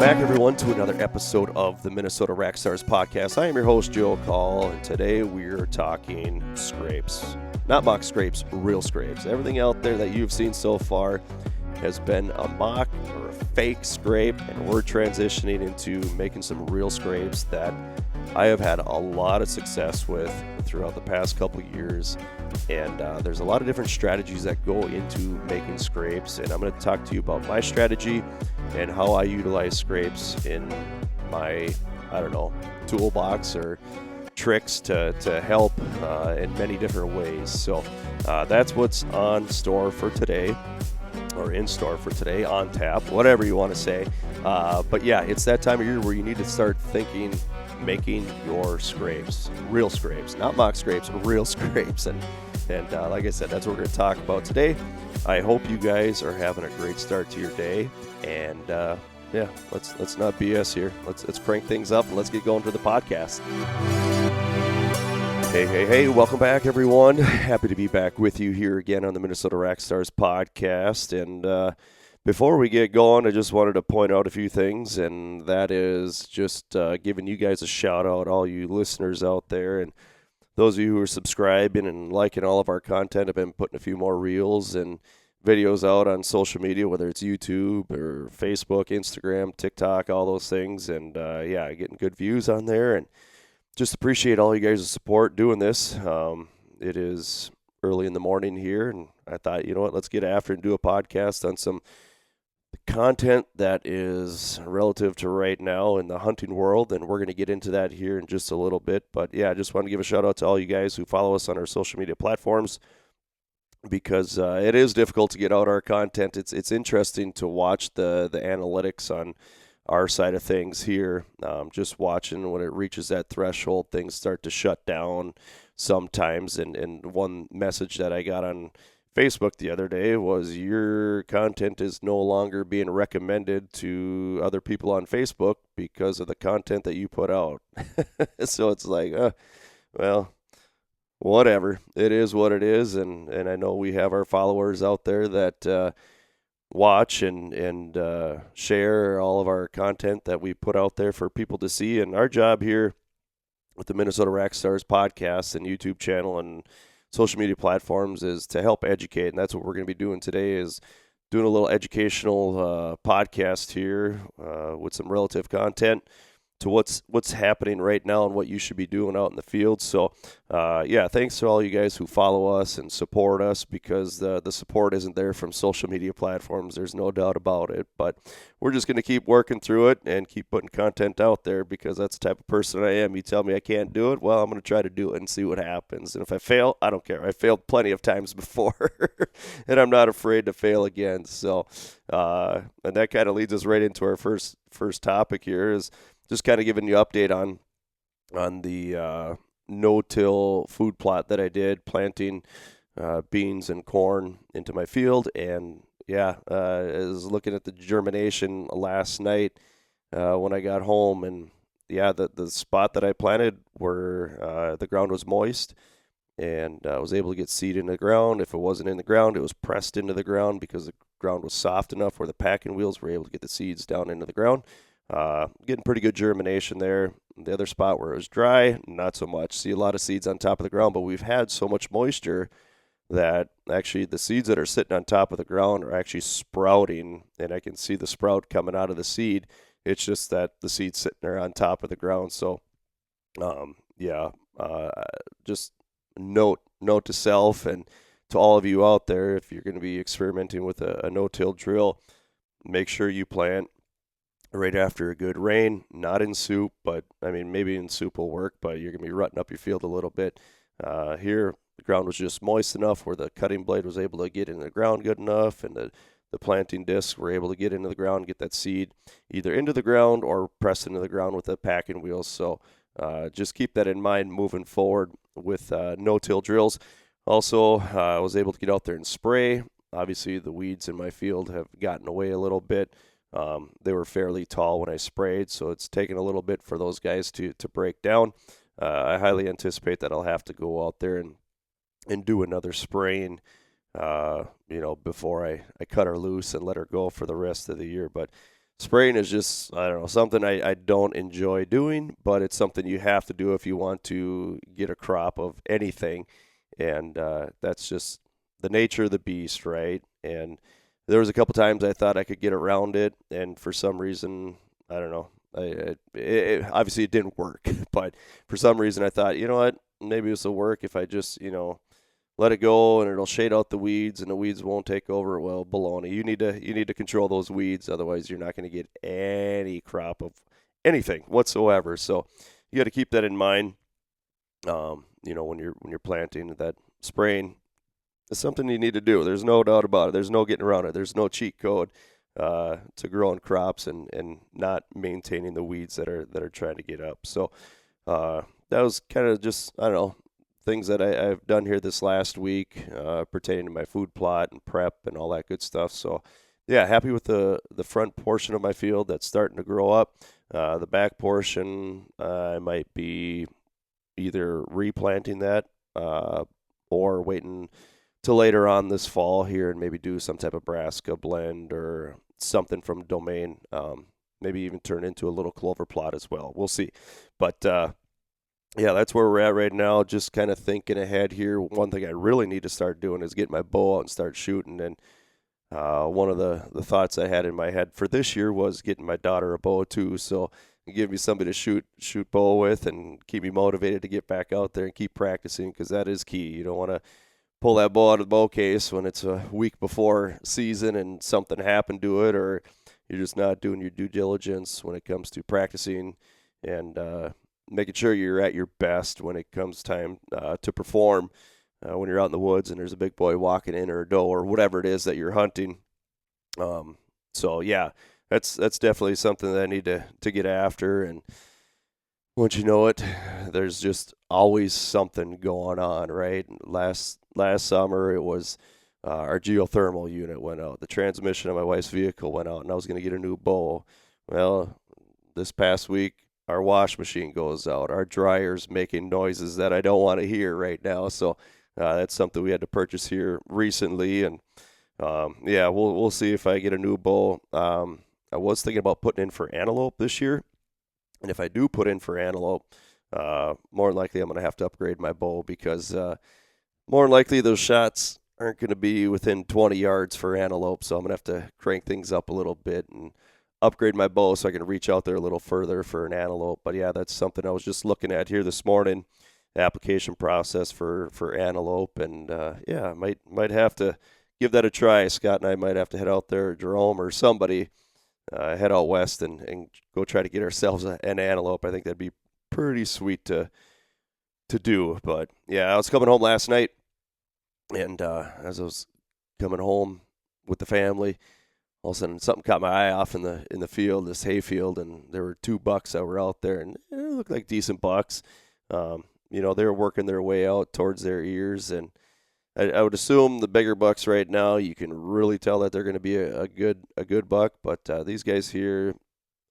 back, everyone, to another episode of the Minnesota Rackstars Podcast. I am your host, Joe Call, and today we're talking scrapes. Not mock scrapes, real scrapes. Everything out there that you've seen so far has been a mock or a fake scrape, and we're transitioning into making some real scrapes that I have had a lot of success with throughout the past couple years. And there's a lot of different strategies that go into making scrapes, and I'm going to talk to you about my strategy and how I utilize scrapes in my, toolbox or tricks to help in many different ways. So that's what's on store for today, or in store for today, on tap, whatever you want to say. But yeah, it's that time of year where you need to start thinking, making your scrapes, real scrapes, not mock scrapes, real scrapes. And like I said, that's what we're going to talk about today. I hope you guys are having a great start to your day. And let's not BS here. Let's crank things up and let's get going to the podcast. Hey, welcome back, everyone. Happy to be back with you here again on the Minnesota Rackstars Podcast. And before we get going, I just wanted to point out a few things, and that is just giving you guys a shout out, all you listeners out there, and those of you who are subscribing and liking all of our content. I've been putting a few more reels and videos out on social media, whether it's YouTube or Facebook, Instagram, TikTok, all those things. And getting good views on there, and just appreciate all you guys' support doing this. It is early in the morning here, and I thought, you know what, let's get after and do a podcast on some content that is relative to right now in the hunting world, and we're going to get into that here in just a little bit. But yeah, I just want to give a shout out to all you guys who follow us on our social media platforms, because it is difficult to get out our content. It's interesting to watch the analytics on our side of things here. Just watching when it reaches that threshold, things start to shut down sometimes. And one message that I got on Facebook the other day was, your content is no longer being recommended to other people on Facebook because of the content that you put out. So it's like, well, whatever. It is what it is. And I know we have our followers out there that watch and share all of our content that we put out there for people to see. And our job here with the Minnesota Rackstars Podcast and YouTube channel and social media platforms is to help educate, and that's what we're going to be doing today, is doing a little educational podcast here with some relative content to what's happening right now and what you should be doing out in the field. So thanks to all you guys who follow us and support us, because the support isn't there from social media platforms. There's no doubt about it, but we're just going to keep working through it and keep putting content out there, because that's the type of person I am. You tell me I can't do it, well, I'm going to try to do it and see what happens. And if I fail, I don't care. I failed plenty of times before and I'm not afraid to fail again. So and that kind of leads us right into our first topic here, is just kind of giving you an update on the no-till food plot that I did, planting beans and corn into my field. And I was looking at the germination last night when I got home, and the spot that I planted where the ground was moist, and I was able to get seed in the ground. If it wasn't in the ground, it was pressed into the ground because the ground was soft enough where the packing wheels were able to get the seeds down into the ground. Getting pretty good germination there. The other spot where it was dry, not so much. See a lot of seeds on top of the ground, but we've had so much moisture that actually the seeds that are sitting on top of the ground are actually sprouting, and I can see the sprout coming out of the seed. It's just that the seed's sitting there on top of the ground. So, just note to self and to all of you out there, if you're going to be experimenting with a no-till drill, make sure you plant right after a good rain, not in soup, but I mean, maybe in soup will work, but you're going to be rutting up your field a little bit. Here, the ground was just moist enough where the cutting blade was able to get into the ground good enough, and the planting discs were able to get into the ground and get that seed either into the ground or pressed into the ground with the packing wheels. So just keep that in mind moving forward with no-till drills. Also, I was able to get out there and spray. Obviously, the weeds in my field have gotten away a little bit. They were fairly tall when I sprayed, so it's taken a little bit for those guys to break down. I highly anticipate that I'll have to go out there and do another spraying, before I cut her loose and let her go for the rest of the year. But spraying is just, I don't know, something I don't enjoy doing, but it's something you have to do if you want to get a crop of anything. And that's just the nature of the beast, right? And there was a couple times I thought I could get around it, and for some reason, I don't know. Obviously, it didn't work, but for some reason, I thought, you know what, maybe this will work if I just, let it go and it'll shade out the weeds and the weeds won't take over. Well, baloney. You need to control those weeds, otherwise you're not going to get any crop of anything whatsoever. So you got to keep that in mind. When you're planting, that spraying is something you need to do. There's no doubt about it. There's no getting around it. There's no cheat code to growing crops and not maintaining the weeds that are trying to get up. So that was kind of just, I don't know, things that I've done here this last week pertaining to my food plot and prep and all that good stuff. So yeah, happy with the front portion of my field that's starting to grow up. The back portion, I might be either replanting that or waiting till later on this fall here and maybe do some type of brassica blend or something from Domain. Maybe even turn into a little clover plot as well. We'll see. But yeah, that's where we're at right now. Just kind of thinking ahead here. One thing I really need to start doing is get my bow out and start shooting. And one of the thoughts I had in my head for this year was getting my daughter a bow too. So give me somebody to shoot bow with and keep me motivated to get back out there and keep practicing, because that is key. You don't want to pull that bow out of the bow case when it's a week before season and something happened to it, or you're just not doing your due diligence when it comes to practicing and making sure you're at your best when it comes time to perform when you're out in the woods and there's a big boy walking in, or a doe, or whatever it is that you're hunting. So yeah, that's definitely something that I need to get after. And once you know it, there's just always something going on, right? Last summer, it was our geothermal unit went out. The transmission of my wife's vehicle went out, and I was going to get a new bow. Well, this past week, our wash machine goes out. Our dryer's making noises that I don't want to hear right now. So that's something we had to purchase here recently. And yeah, we'll see if I get a new bow. I was thinking about putting in for antelope this year. And if I do put in for antelope, more than likely I'm going to have to upgrade my bow, because more than likely those shots aren't going to be within 20 yards for antelope. So I'm going to have to crank things up a little bit and upgrade my bow so I can reach out there a little further for an antelope. But yeah, that's something I was just looking at here this morning, the application process for antelope. And yeah, might have to give that a try. Scott and I might have to head out there, Jerome or somebody, head out west and go try to get ourselves an antelope. I think that'd be pretty sweet to do. But yeah, I was coming home last night, and as I was coming home with the family, all of a sudden something caught my eye off in the field, this hay field, and there were two bucks that were out there, and it looked like decent bucks. They were working their way out towards their ears, and I would assume the bigger bucks right now, you can really tell that they're going to be a good buck. But these guys here,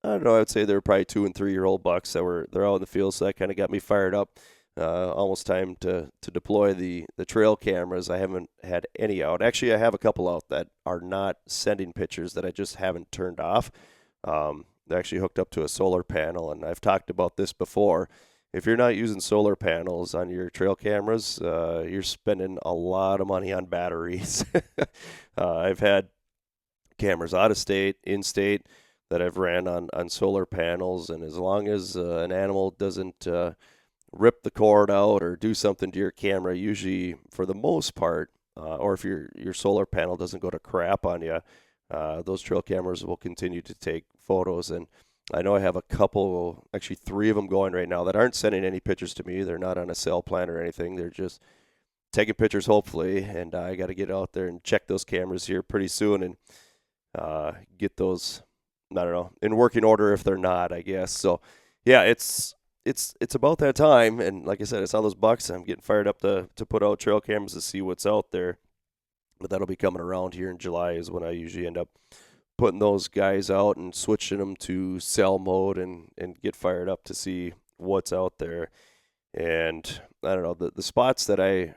I don't know, I would say they're probably 2 and 3 year old bucks they're out in the field. So that kind of got me fired up. Almost time to deploy the trail cameras. I haven't had any out. Actually, I have a couple out that are not sending pictures that I just haven't turned off. They're actually hooked up to a solar panel, and I've talked about this before. If you're not using solar panels on your trail cameras, you're spending a lot of money on batteries. I've had cameras out of state, in state, that I've ran on solar panels, and as long as an animal doesn't rip the cord out or do something to your camera, usually for the most part, or if your solar panel doesn't go to crap on you, those trail cameras will continue to take photos. And I know I have a couple, actually 3 of them going right now that aren't sending any pictures to me. They're not on a cell plan or anything. They're just taking pictures, hopefully. And I got to get out there and check those cameras here pretty soon and get those, I don't know, in working order if they're not, I guess. So, yeah, it's about that time. And like I said, I saw those bucks. I'm getting fired up to put out trail cameras to see what's out there. But that'll be coming around here in July is when I usually end up putting those guys out and switching them to cell mode and get fired up to see what's out there. And I don't know, the spots that I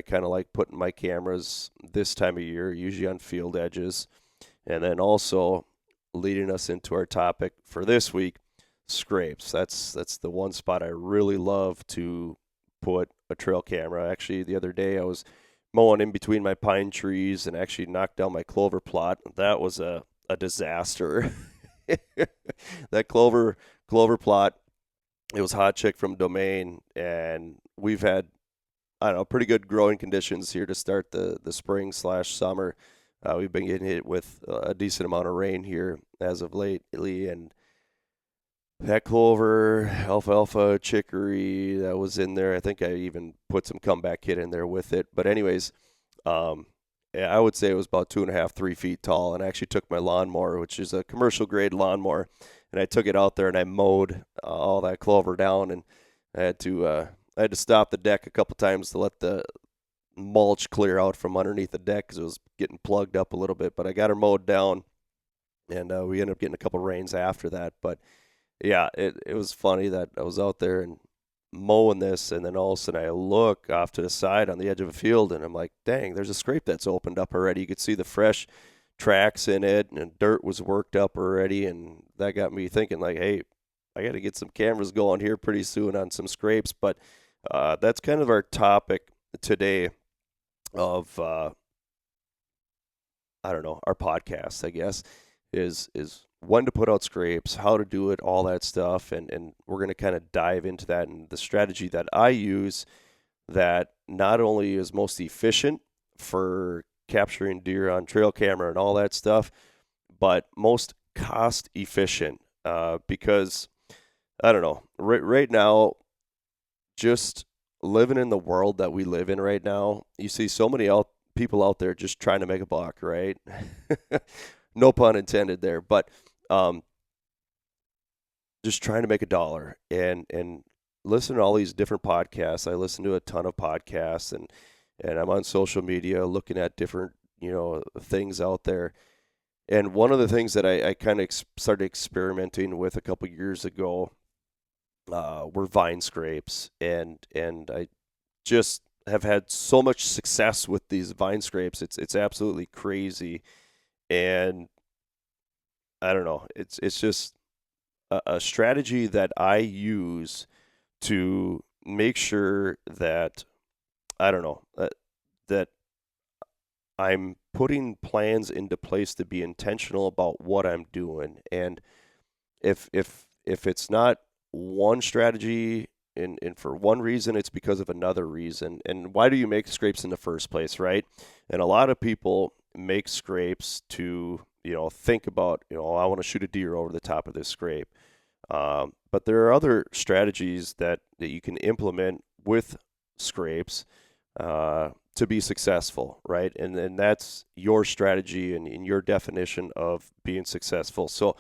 kind of like putting my cameras this time of year, usually on field edges. And then also leading us into our topic for this week, scrapes. That's the one spot I really love to put a trail camera. Actually, the other day I was mowing in between my pine trees and actually knocked down my clover plot. That was a disaster. That clover plot, it was Hot Chick from Domain, and we've had, I don't know, pretty good growing conditions here to start the spring/summer. We've been getting hit with a decent amount of rain here as of lately, and that clover, alfalfa, chicory that was in there. I think I even put some comeback kit in there with it. But anyways, yeah, I would say it was about 2.5, 3 feet tall. And I actually took my lawnmower, which is a commercial grade lawnmower, and I took it out there and I mowed all that clover down. And I had to stop the deck a couple times to let the mulch clear out from underneath the deck because it was getting plugged up a little bit. But I got her mowed down, and we ended up getting a couple rains after that. But yeah, it was funny that I was out there and mowing this, and then all of a sudden I look off to the side on the edge of a field, and I'm like, dang, there's a scrape that's opened up already. You could see the fresh tracks in it, and dirt was worked up already, and that got me thinking, like, hey, I got to get some cameras going here pretty soon on some scrapes. But that's kind of our topic today of, I don't know, our podcast, I guess, is when to put out scrapes, how to do it, all that stuff. And we're going to kind of dive into that and the strategy that I use that not only is most efficient for capturing deer on trail camera and all that stuff, but most cost efficient because, I don't know, right now, just living in the world that we live in right now, you see so many people out there just trying to make a buck, right? No pun intended there, but just trying to make a dollar and listen to all these different podcasts. I listen to a ton of podcasts, and I'm on social media looking at different, things out there. And one of the things that I kind of started experimenting with a couple years ago were vine scrapes, and I just have had so much success with these vine scrapes. It's absolutely crazy. And I don't know, it's just a strategy that I use to make sure that, I don't know, that I'm putting plans into place to be intentional about what I'm doing. And if it's not one strategy and for one reason, it's because of another reason. And why do you make scrapes in the first place, right? And a lot of people make scrapes to, think about, I want to shoot a deer over the top of this scrape. But there are other strategies that you can implement with scrapes to be successful, right? And that's your strategy and your definition of being successful. So,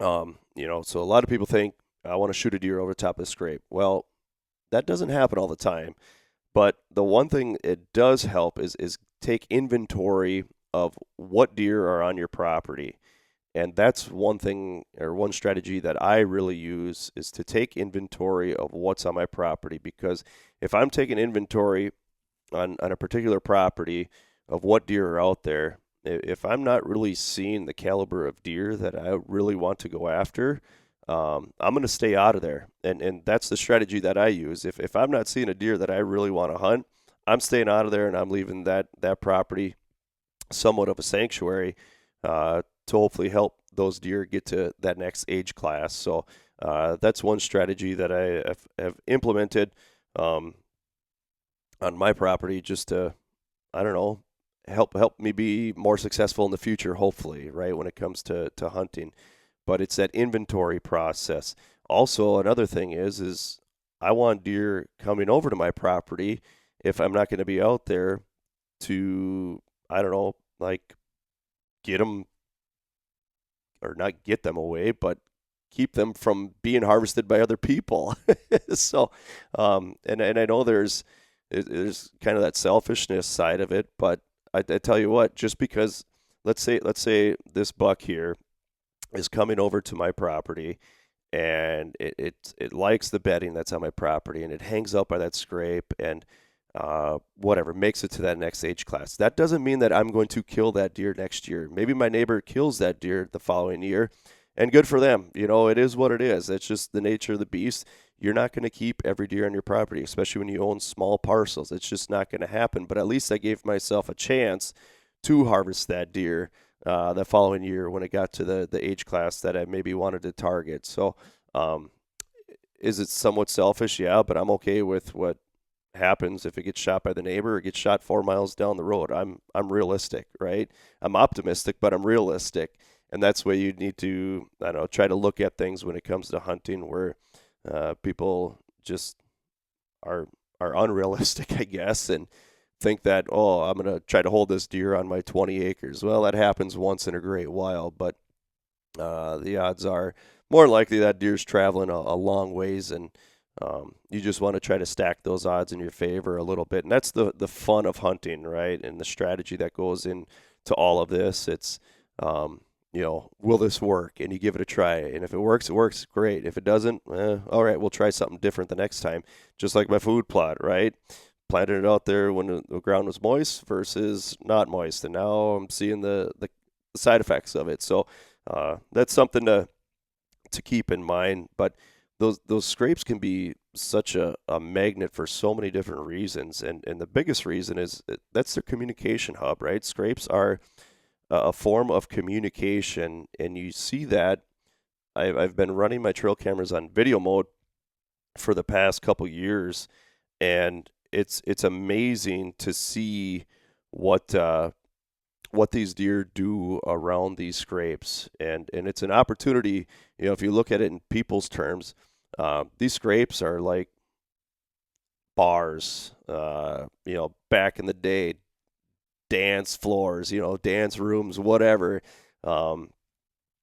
so a lot of people think, I want to shoot a deer over the top of the scrape. Well, that doesn't happen all the time. But the one thing it does help is take inventory of what deer are on your property. And that's one thing, or one strategy that I really use, is to take inventory of what's on my property. Because if I'm taking inventory on a particular property of what deer are out there, if I'm not really seeing the caliber of deer that I really want to go after, I'm going to stay out of there. And that's the strategy that I use. If I'm not seeing a deer that I really want to hunt, I'm staying out of there, and I'm leaving that property somewhat of a sanctuary to hopefully help those deer get to that next age class. So that's one strategy that I have implemented on my property, just to, I don't know, help me be more successful in the future, hopefully, right, when it comes to hunting. But it's that inventory process. Also, another thing is I want deer coming over to my property, if I'm not going to be out there, to, I don't know, like, get them, or not get them away, but keep them from being harvested by other people. So, and I know there's kind of that selfishness side of it, but I tell you what, just because, let's say this buck here is coming over to my property, and it likes the bedding that's on my property, and it hangs out by that scrape, and whatever, makes it to that next age class. That doesn't mean that I'm going to kill that deer next year. Maybe my neighbor kills that deer the following year, and good for them. It is what it is. It's just the nature of the beast. You're not going to keep every deer on your property, especially when you own small parcels. It's just not going to happen. But at least I gave myself a chance to harvest that deer the following year when it got to the age class that I maybe wanted to target. So is it somewhat selfish? Yeah, but I'm okay with what happens if it gets shot by the neighbor or gets shot 4 miles down the road. I'm realistic, right? I'm optimistic, but I'm realistic. And that's where you need to, try to look at things when it comes to hunting where people just are unrealistic, I guess, and think that, I'm going to try to hold this deer on my 20 acres. Well, that happens once in a great while, but the odds are more likely that deer's traveling a long ways, and you just want to try to stack those odds in your favor a little bit. And that's the fun of hunting, right? And the strategy that goes into all of this. It's, will this work? And you give it a try. And if it works, great. If it doesn't, all right, we'll try something different the next time. Just like my food plot, right? Planted it out there when the ground was moist versus not moist. And now I'm seeing the side effects of it. So that's something to keep in mind. But those scrapes can be such a magnet for so many different reasons. And the biggest reason is that's their communication hub, right? Scrapes are a form of communication, and you see that. I've been running my trail cameras on video mode for the past couple years, and it's amazing to see what these deer do around these scrapes, and it's an opportunity. If you look at it in people's terms, these scrapes are like bars. Back in the day, dance floors, dance rooms, whatever.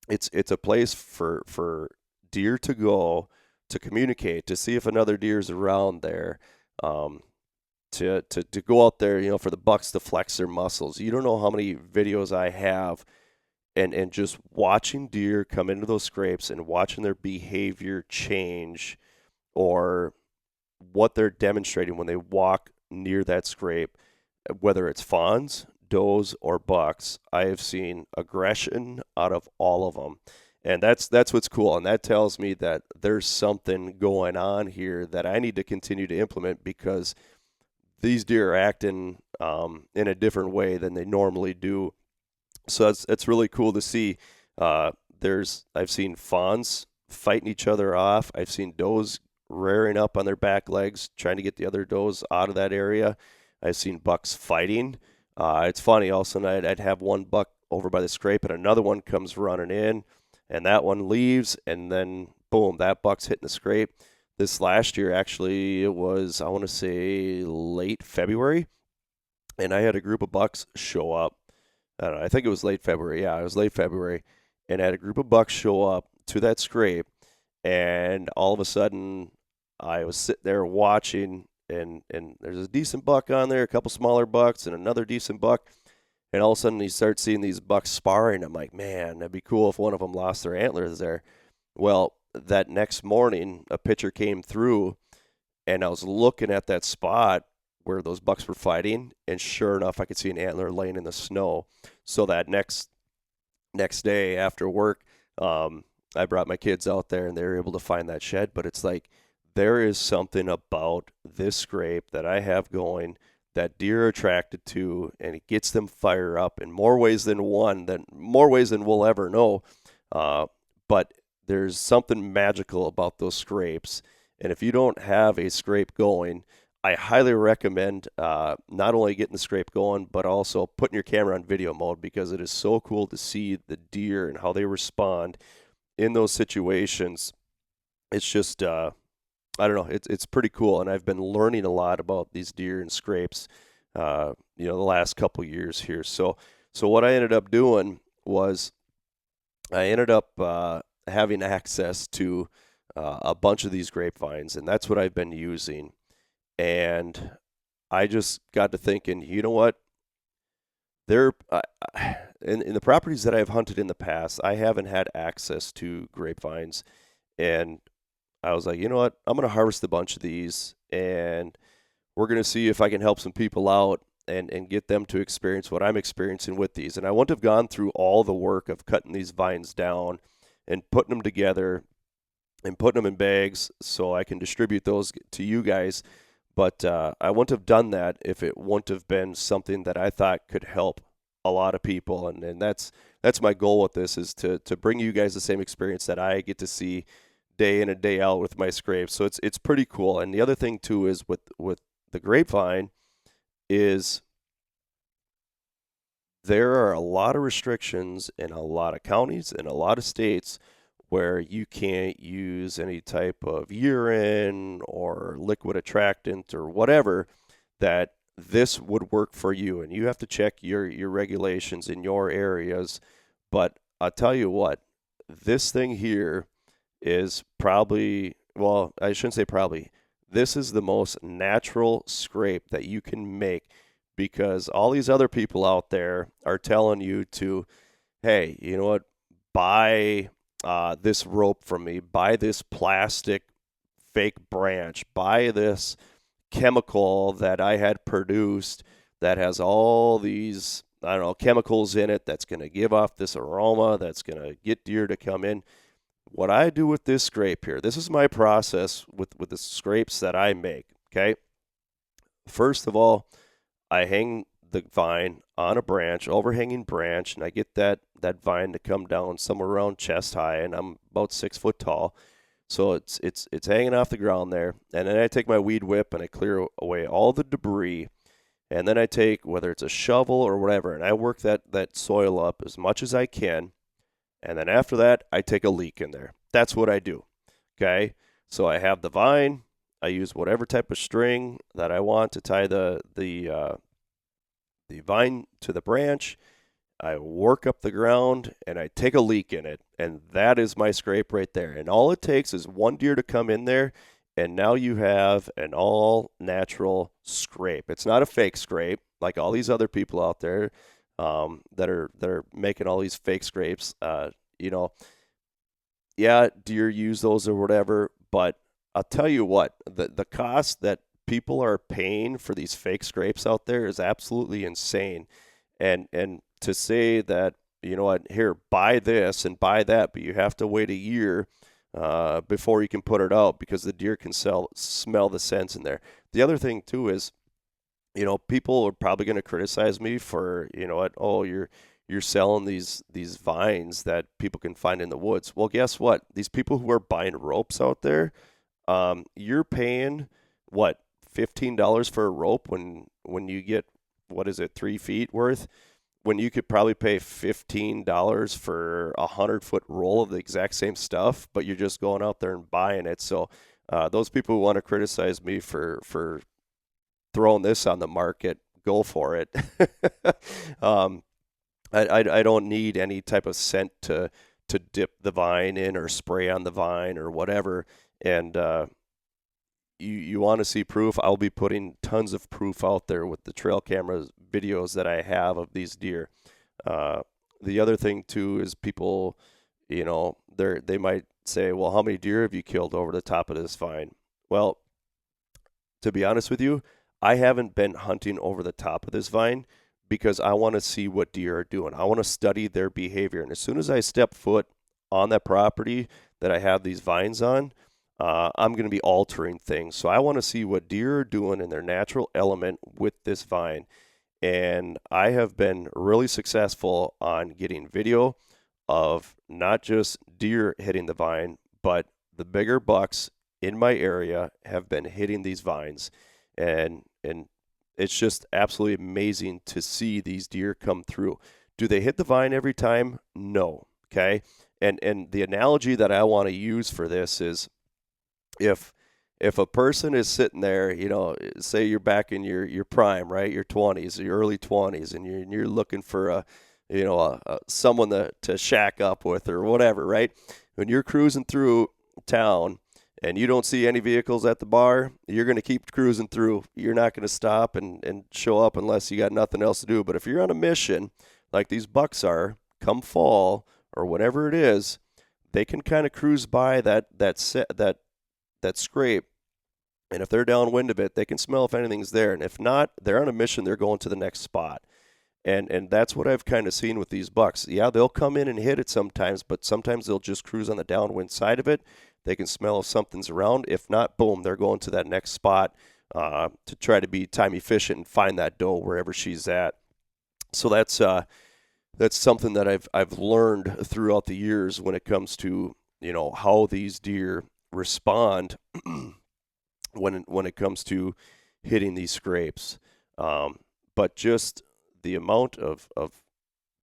It's a place for deer to go to communicate, to see if another deer's around there. To go out there, for the bucks to flex their muscles. You don't know how many videos I have, and just watching deer come into those scrapes and watching their behavior change, or what they're demonstrating when they walk near that scrape, whether it's fawns, does, or bucks. I have seen aggression out of all of them. And that's what's cool. And that tells me that there's something going on here that I need to continue to implement, because these deer are acting in a different way than they normally do. So it's really cool to see. I've seen fawns fighting each other off. I've seen does rearing up on their back legs, trying to get the other does out of that area. I've seen bucks fighting. It's funny. All of a sudden, I'd have one buck over by the scrape, and another one comes running in, and that one leaves, and then boom, that buck's hitting the scrape. This last year, actually, it was, I want to say, late February, and I had a group of bucks show up. I don't know, I think it was late February. Yeah, it was late February, and I had a group of bucks show up to that scrape, and all of a sudden, I was sitting there watching, and there's a decent buck on there, a couple smaller bucks, and another decent buck, and all of a sudden, you start seeing these bucks sparring. I'm like, man, that'd be cool if one of them lost their antlers there. Well, that next morning, a picture came through, and I was looking at that spot where those bucks were fighting, and sure enough, I could see an antler laying in the snow. So that next day after work, I brought my kids out there, and they were able to find that shed. But it's like, there is something about this scrape that I have going that deer are attracted to, and it gets them fired up in more ways than more ways than we'll ever know. But there's something magical about those scrapes. And if you don't have a scrape going, I highly recommend not only getting the scrape going, but also putting your camera on video mode, because it is so cool to see the deer and how they respond in those situations. It's just, I don't know, it's pretty cool. And I've been learning a lot about these deer and scrapes, the last couple years here. So what I ended up doing was I ended up having access to a bunch of these grapevines, and that's what I've been using. And I just got to thinking, you know what? In the properties that I've hunted in the past, I haven't had access to grapevines, and I was like, you know what? I'm going to harvest a bunch of these, and we're going to see if I can help some people out and get them to experience what I'm experiencing with these. And I wouldn't have gone through all the work of cutting these vines down and putting them together and putting them in bags so I can distribute those to you guys. But I wouldn't have done that if it wouldn't have been something that I thought could help a lot of people. And that's my goal with this, is to bring you guys the same experience that I get to see day in and day out with my scrapes. So it's pretty cool. And the other thing too is with the grapevine is there are a lot of restrictions in a lot of counties and a lot of states where you can't use any type of urine or liquid attractant or whatever, that this would work for you. And you have to check your regulations in your areas. But I'll tell you what, this thing here is probably, well, I shouldn't say probably, this is the most natural scrape that you can make, because all these other people out there are telling you to, hey, you know what, buy this rope from me, buy this plastic fake branch, buy this chemical that I had produced that has all these, I don't know, chemicals in it that's going to give off this aroma that's going to get deer to come in. What I do with this scrape here, this is my process with the scrapes that I make, okay? First of all, I hang the vine on a branch, overhanging branch, and I get that vine to come down somewhere around chest high, and I'm about 6 foot tall. So it's hanging off the ground there. And then I take my weed whip and I clear away all the debris. And then I take, whether it's a shovel or whatever, and I work that soil up as much as I can. And then after that, I take a leak in there. That's what I do. Okay? So I have the vine. I use whatever type of string that I want to tie the vine to the branch. I work up the ground and I take a leak in it. And that is my scrape right there. And all it takes is one deer to come in there, and now you have an all natural scrape. It's not a fake scrape like all these other people out there that are making all these fake scrapes. Yeah, deer use those or whatever, but I'll tell you what, the cost that people are paying for these fake scrapes out there is absolutely insane. And to say that, you know what, here, buy this and buy that, but you have to wait a year before you can put it out because the deer can smell the scents in there. The other thing too is, people are probably going to criticize me for, you're selling these vines that people can find in the woods. Well, guess what? These people who are buying ropes out there, you're paying what, $15 for a rope when you get, what is it, 3 feet worth? When you could probably pay $15 for a 100-foot roll of the exact same stuff, but you're just going out there and buying it. So those people who want to criticize me for throwing this on the market, go for it. I don't need any type of scent to dip the vine in or spray on the vine or whatever. And you want to see proof, I'll be putting tons of proof out there with the trail camera videos that I have of these deer. The other thing too is people, they might say, well, how many deer have you killed over the top of this vine? Well, to be honest with you, I haven't been hunting over the top of this vine because I want to see what deer are doing. I want to study their behavior. And as soon as I step foot on that property that I have these vines on, I'm going to be altering things. So I want to see what deer are doing in their natural element with this vine. And I have been really successful on getting video of not just deer hitting the vine, but the bigger bucks in my area have been hitting these vines. And it's just absolutely amazing to see these deer come through. Do they hit the vine every time? No. Okay. And the analogy that I want to use for this is, if a person is sitting there, say you're back in your prime, right, your 20s, your early 20s, and you're looking for someone to shack up with or whatever, right? When you're cruising through town and you don't see any vehicles at the bar, you're going to keep cruising through. You're not going to stop and show up unless you got nothing else to do. But if you're on a mission, like these bucks are, come fall or whatever it is, they can kind of cruise by that scrape And if they're downwind of it, they can smell if anything's there. And if not, they're on a mission. They're going to the next spot. And that's what I've kind of seen with these bucks. Yeah, they'll come in and hit it sometimes, but sometimes they'll just cruise on the downwind side of it. They can smell if something's around. If not, boom, they're going to that next spot to try to be time efficient and find that doe wherever she's at. So that's something that I've learned throughout the years when it comes to, how these deer respond when it comes to hitting these scrapes. But just the amount of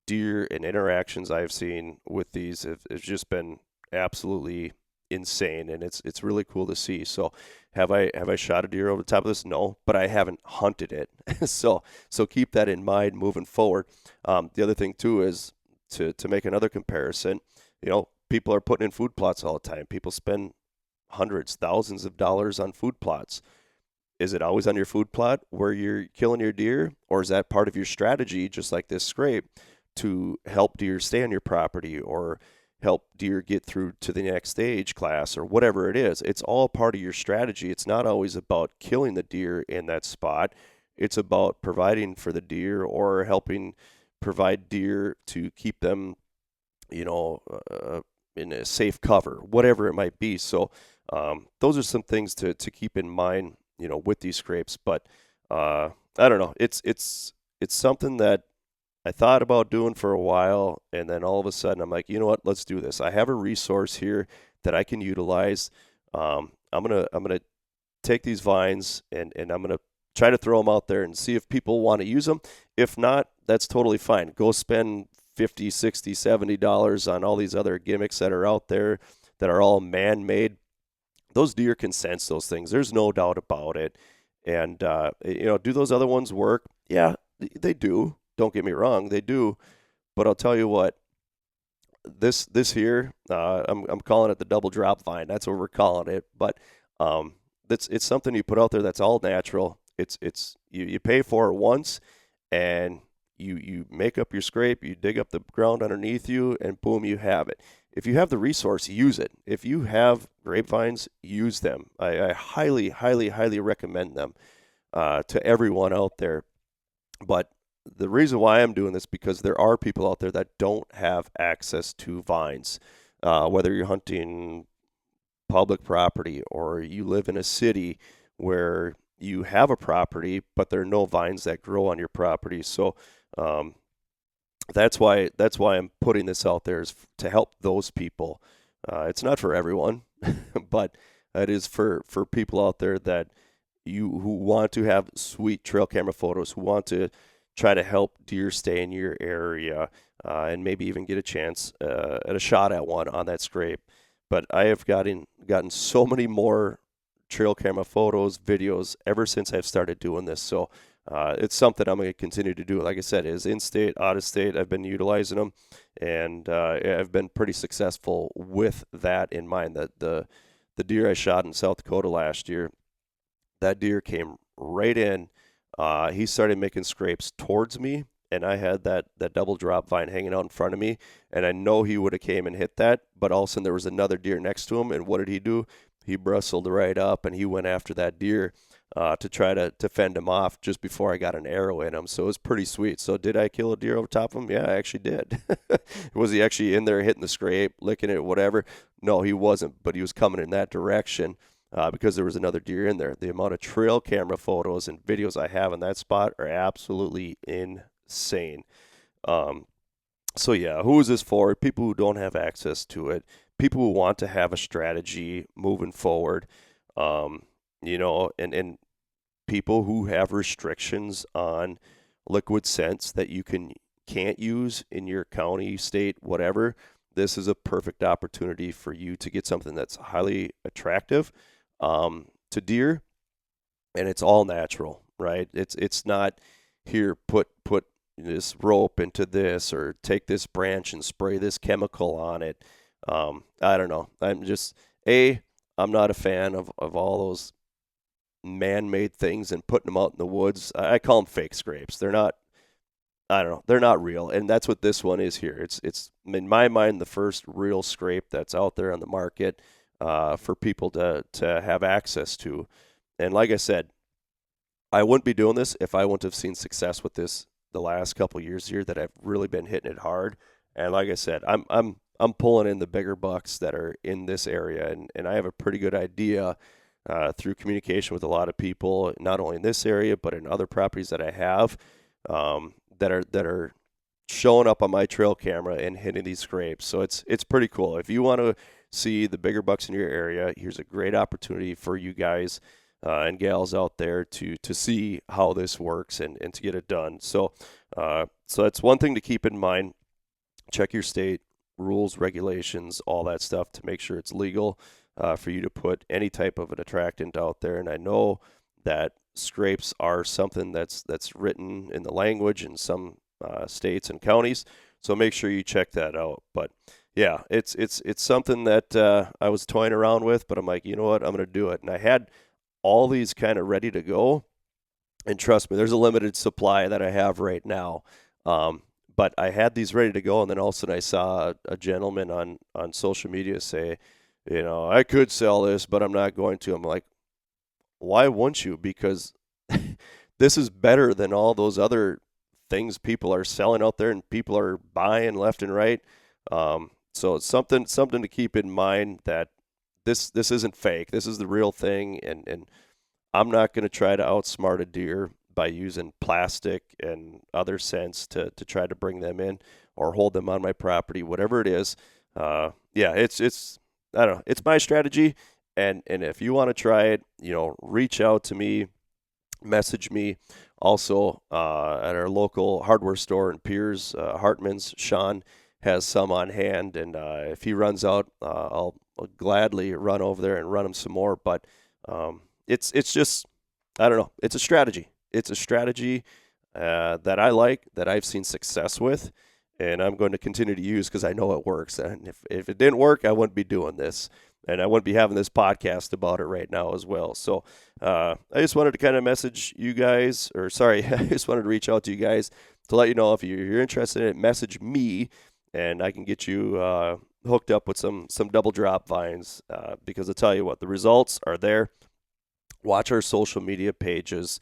deer and interactions I've seen with these has just been absolutely insane, and it's really cool to see. So have I shot a deer over the top of this? No, but I haven't hunted it. so keep that in mind moving forward. The other thing too is to make another comparison. People are putting in food plots all the time. People spend hundreds, thousands of dollars on food plots. Is it always on your food plot where you're killing your deer, or is that part of your strategy, just like this scrape, to help deer stay on your property or help deer get through to the next stage class or whatever it is? It's all part of your strategy. It's not always about killing the deer in that spot. It's about providing for the deer or helping provide deer to keep them, in a safe cover, whatever it might be. So those are some things to keep in mind, with these scrapes. But I don't know. It's something that I thought about doing for a while, and then all of a sudden I'm like, you know what? Let's do this. I have a resource here that I can utilize. I'm gonna take these vines and I'm gonna try to throw them out there and see if people want to use them. If not, that's totally fine. Go spend $50, $60, $70 on all these other gimmicks that are out there that are all man-made. Those deer can sense those things. There's no doubt about it. And, do those other ones work? Yeah, they do. Don't get me wrong, they do. But I'll tell you what, this here, I'm calling it the Double DropVine. That's what we're calling it. But it's something you put out there that's all natural. It's you pay for it once, and you make up your scrape, you dig up the ground underneath you, and boom, you have it. If you have the resource, use it. If you have grapevines, use them. I highly, highly, highly recommend them to everyone out there. But the reason why I'm doing this, because there are people out there that don't have access to vines, whether you're hunting public property or you live in a city where you have a property, but there are no vines that grow on your property. So that's why I'm putting this out there, is to help those people. It's not for everyone, but it is for people out there who want to have sweet trail camera photos, who want to try to help deer stay in your area, and maybe even get a chance at a shot at one on that scrape. But I have gotten so many more trail camera photos, videos ever since I've started doing this. So it's something I'm going to continue to do. Like I said, is in-state, out-of-state, I've been utilizing them, and I've been pretty successful with that in mind. That the deer I shot in South Dakota last year, that deer came right in. He started making scrapes towards me, and I had that double DropVine hanging out in front of me, and I know he would have came and hit that, but all of a sudden there was another deer next to him, and what did he do? He bristled right up, and he went after that deer to try to fend him off just before I got an arrow in him. So it was pretty sweet. So did I kill a deer over top of him? Yeah, I actually did. Was he actually in there hitting the scrape, licking it, whatever? No, he wasn't, but he was coming in that direction. Because there was another deer in there. The amount of trail camera photos and videos I have in that spot are absolutely insane. So yeah, who is this for? People who don't have access to it, people who want to have a strategy moving forward, and people who have restrictions on liquid scents that you can't use in your county, state, whatever. This is a perfect opportunity for you to get something that's highly attractive to deer, and it's all natural, right? It's not here, put this rope into this, or take this branch and spray this chemical on it. I don't know. I'm not a fan of all those man-made things and putting them out in the woods. I call them fake scrapes. They're not, I don't know, they're not real, and that's what this one is here. It's in my mind the first real scrape that's out there on the market for people to have access to. And like I said, I wouldn't be doing this if I wouldn't have seen success with this the last couple of years here that I've really been hitting it hard. And like I said, I'm pulling in the bigger bucks that are in this area, and I have a pretty good idea through communication with a lot of people, not only in this area but in other properties that I have that are showing up on my trail camera and hitting these scrapes. So it's pretty cool. If you want to see the bigger bucks in your area, here's a great opportunity for you guys and gals out there to see how this works and to get it done. So that's one thing to keep in mind. Check your state rules, regulations, all that stuff to make sure it's legal for you to put any type of an attractant out there. And I know that scrapes are something that's written in the language in some states and counties, so make sure you check that out. But yeah, it's something that I was toying around with, but I'm like, you know what, I'm going to do it. And I had all these kind of ready to go, and trust me, there's a limited supply that I have right now. But I had these ready to go, and then all of a sudden I saw a gentleman on social media say, you know, I could sell this, but I'm not going to. I'm like, why wouldn't you? Because this is better than all those other things people are selling out there and people are buying left and right. So it's something to keep in mind, that this isn't fake. This is the real thing, and I'm not going to try to outsmart a deer by using plastic and other scents to try to bring them in or hold them on my property, whatever it is. It's I don't know. It's my strategy, and if you want to try it, you know, reach out to me, message me. Also, at our local hardware store in Piers, Hartman's, Sean has some on hand, and if he runs out, I'll gladly run over there and run him some more. But it's just, I don't know. It's a strategy. It's a strategy that I like, that I've seen success with, and I'm going to continue to use because I know it works. And if it didn't work, I wouldn't be doing this, and I wouldn't be having this podcast about it right now as well. So I just wanted to kind of message you guys, I just wanted to reach out to you guys to let you know if you're interested in it, message me, and I can get you hooked up with some double drop vines because I'll tell you what, the results are there. Watch our social media pages,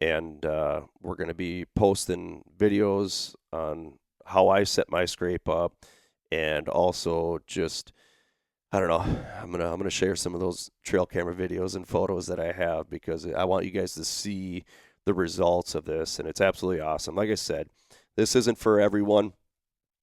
and we're going to be posting videos on how I set my scrape up, and also just, I don't know, I'm gonna share some of those trail camera videos and photos that I have, because I want you guys to see the results of this, and it's absolutely awesome. Like I said, this isn't for everyone.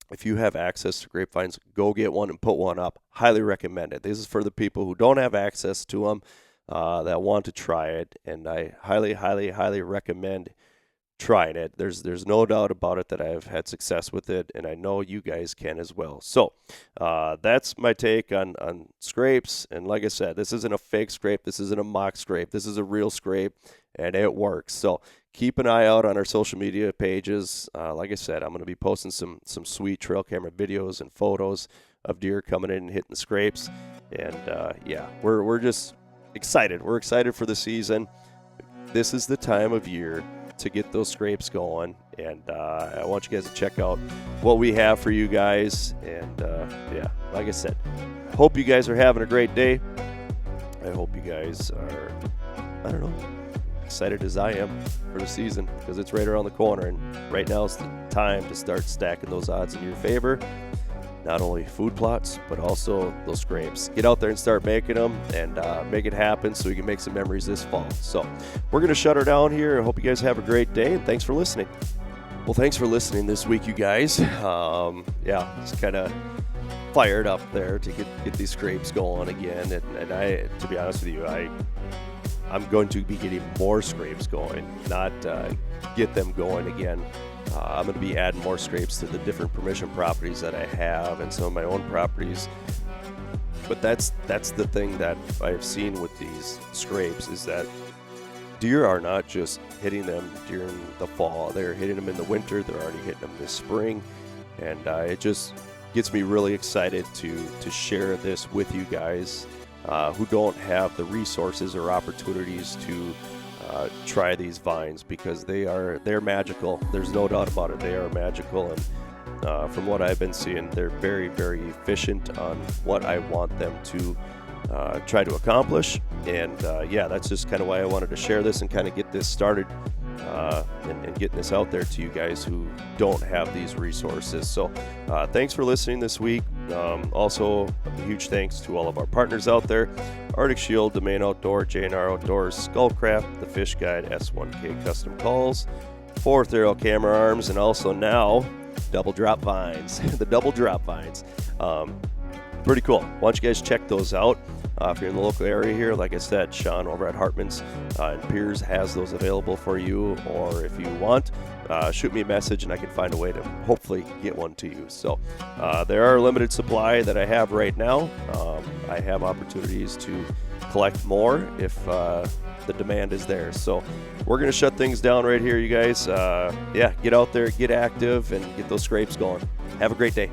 If you have access to grapevines, go get one and put one up. Highly recommend it. This is for the people who don't have access to them, that want to try it, and I highly, highly, highly recommend trying it. There's no doubt about it that I've had success with it, and I know you guys can as well. So that's my take on scrapes. And like I said, this isn't a fake scrape. This isn't a mock scrape. This is a real scrape, and it works. So keep an eye out on our social media pages. Like I said, I'm going to be posting some sweet trail camera videos and photos of deer coming in and hitting the scrapes. And we're just excited. We're excited for the season. This is the time of year to get those scrapes going, and I want you guys to check out what we have for you guys. And like I said, hope you guys are having a great day. I hope you guys are, I don't know, excited as I am for the season, because it's right around the corner, and right now is the time to start stacking those odds in your favor. Not only food plots, but also those scrapes. Get out there and start making them, and make it happen so we can make some memories this fall. So we're going to shut her down here. I hope you guys have a great day, and thanks for listening. Well, thanks for listening this week, you guys. Just kind of fired up there to get these scrapes going again. And I, to be honest with you, I'm going to be getting more scrapes going, not get them going again. I'm going to be adding more scrapes to the different permission properties that I have and some of my own properties. But that's the thing that I've seen with these scrapes, is that deer are not just hitting them during the fall. They're hitting them in the winter. They're already hitting them this spring. And it just gets me really excited to share this with you guys who don't have the resources or opportunities to try these vines, because they're magical. There's no doubt about it. They are magical, and from what I've been seeing, they're very, very efficient on what I want them to try to accomplish. And that's just kind of why I wanted to share this and kind of get this started and getting this out there to you guys who don't have these resources. So thanks for listening this week. Also, a huge thanks to all of our partners out there: Arctic Shield, Domain Outdoor, J&R Outdoors, Skullcraft, The Fish Guide, S1K Custom Calls, Fourth Arrow Camera Arms, and also now Double DropVines, the Double DropVines. Pretty cool. Why don't you guys check those out? If you're in the local area here, like I said, Sean over at Hartman's and Piers has those available for you. Or if you want, shoot me a message and I can find a way to hopefully get one to you. So there are a limited supply that I have right now. I have opportunities to collect more if the demand is there. So we're going to shut things down right here, you guys. Get out there, get active, and get those scrapes going. Have a great day.